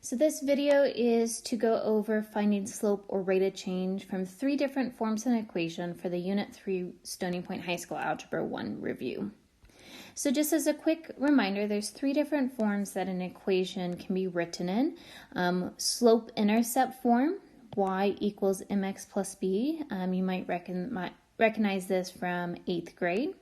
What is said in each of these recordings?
So this video is to go over finding slope or rate of change from 3 different forms of an equation for the Unit 3 Stony Point High School Algebra 1 review. So just as a quick reminder, there's 3 different forms that an equation can be written in. Slope-intercept form, y equals mx plus b. You might recognize this from 8th grade.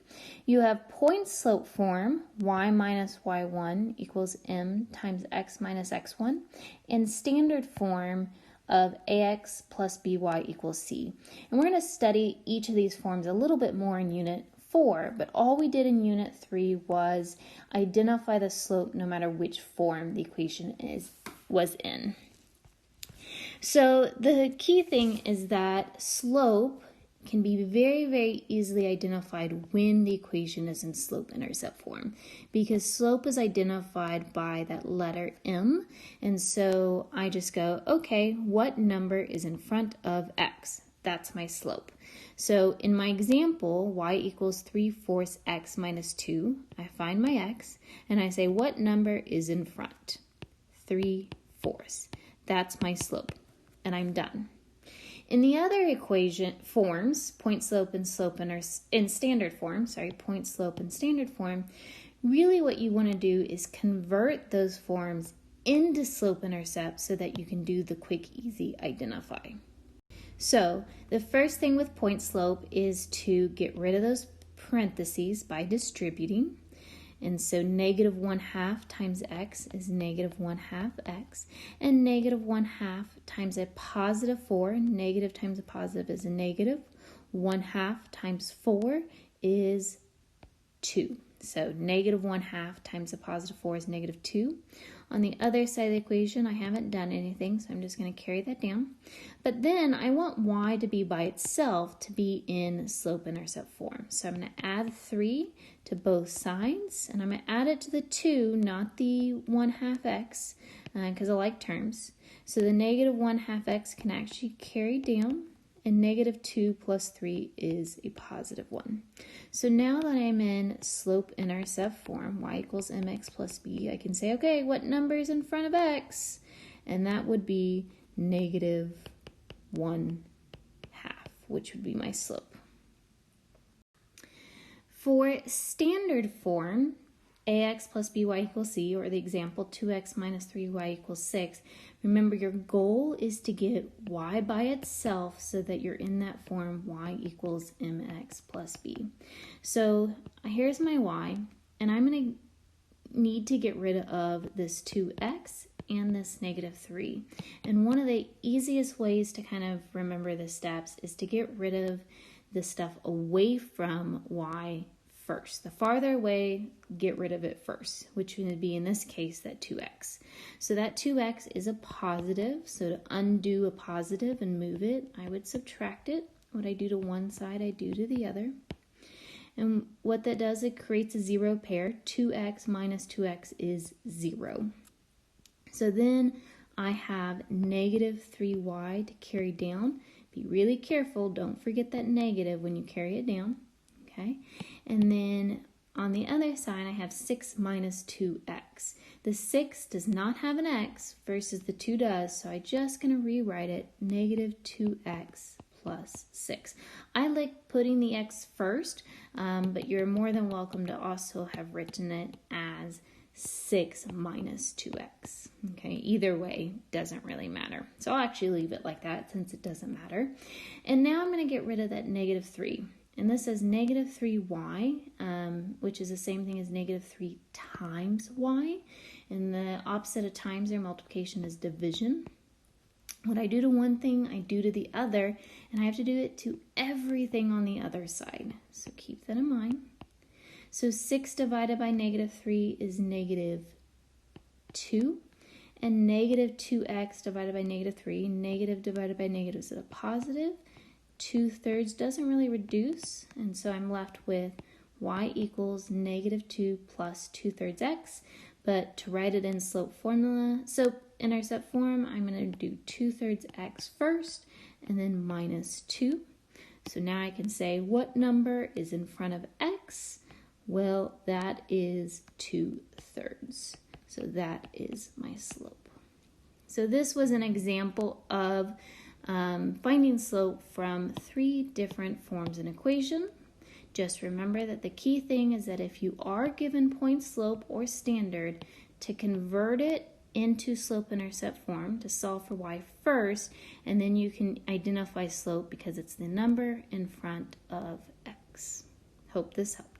You have point slope form, y minus y1 equals m times x minus x1, and standard form of ax plus by equals c. And we're going to study each of these forms a little bit more in Unit 4, but all we did in Unit 3 was identify the slope no matter which form the equation was in. So the key thing is that slope can be very, very easily identified when the equation is in slope-intercept form, because slope is identified by that letter m, and so I just go, okay, what number is in front of x? That's my slope. So in my example, y equals 3/4 x minus 2, I find my x, and I say, what number is in front? 3/4. That's my slope, and I'm done. In the other equation forms, point slope and standard form, point slope and standard form, really what you want to do is convert those forms into slope-intercept so that you can do the quick, easy identify. So the first thing with point slope is to get rid of those parentheses by distributing. And so negative 1/2 times x is negative 1/2 x. And negative 1/2 times a positive 4, negative times a positive is a negative. 1/2 times 4 is 2. So negative 1/2 times a positive 4 is negative 2. On the other side of the equation, I haven't done anything, so I'm just going to carry that down. But then I want y to be by itself to be in slope-intercept form. So I'm going to add 3 to both sides, and I'm going to add it to the 2, not the 1/2 x, because I like terms. So the negative 1/2 x can actually carry down, and negative 2 plus 3 is a positive 1. So now that I'm in slope-intercept form, y equals mx plus b, I can say, okay, what number is in front of x? And that would be negative 1/2, which would be my slope. For standard form, ax plus by equals c, or the example 2x minus 3y equals 6, remember your goal is to get y by itself so that you're in that form y equals mx plus b. So here's my y, and I'm going to need to get rid of this 2x and this negative 3. And one of the easiest ways to kind of remember the steps is to get rid of the stuff away from y first. The farther away, get rid of it first, which would be in this case that 2x. So that 2x is a positive, so to undo a positive and move it, I would subtract it. What I do to one side, I do to the other. And what that does, it creates a 0 pair. 2x minus 2x is 0. So then I have negative 3y to carry down. Be really careful, don't forget that negative when you carry it down. Okay, and then on the other side, I have 6 minus 2x. The 6 does not have an x versus the 2 does, so I'm just going to rewrite it, negative 2x plus 6. I like putting the x first, but you're more than welcome to also have written it as 6 minus 2x. Okay, either way, doesn't really matter. So I'll actually leave it like that since it doesn't matter. And now I'm going to get rid of that negative 3. And this is negative 3y, which is the same thing as negative 3 times y. And the opposite of times or multiplication is division. What I do to one thing, I do to the other, and I have to do it to everything on the other side. So keep that in mind. So 6 divided by negative 3 is negative 2. And negative 2x divided by negative 3, negative divided by negative is a positive. 2/3 doesn't really reduce, and so I'm left with y equals negative 2 plus 2/3 x, but to write it in slope-intercept form, I'm going to do 2/3 x first, and then minus 2. So now I can say, what number is in front of x? Well, that is 2/3. So that is my slope. So this was an example of finding slope from 3 different forms in equation. Just remember that the key thing is that if you are given point slope or standard, to convert it into slope-intercept form, to solve for y first, and then you can identify slope because it's the number in front of x. Hope this helps.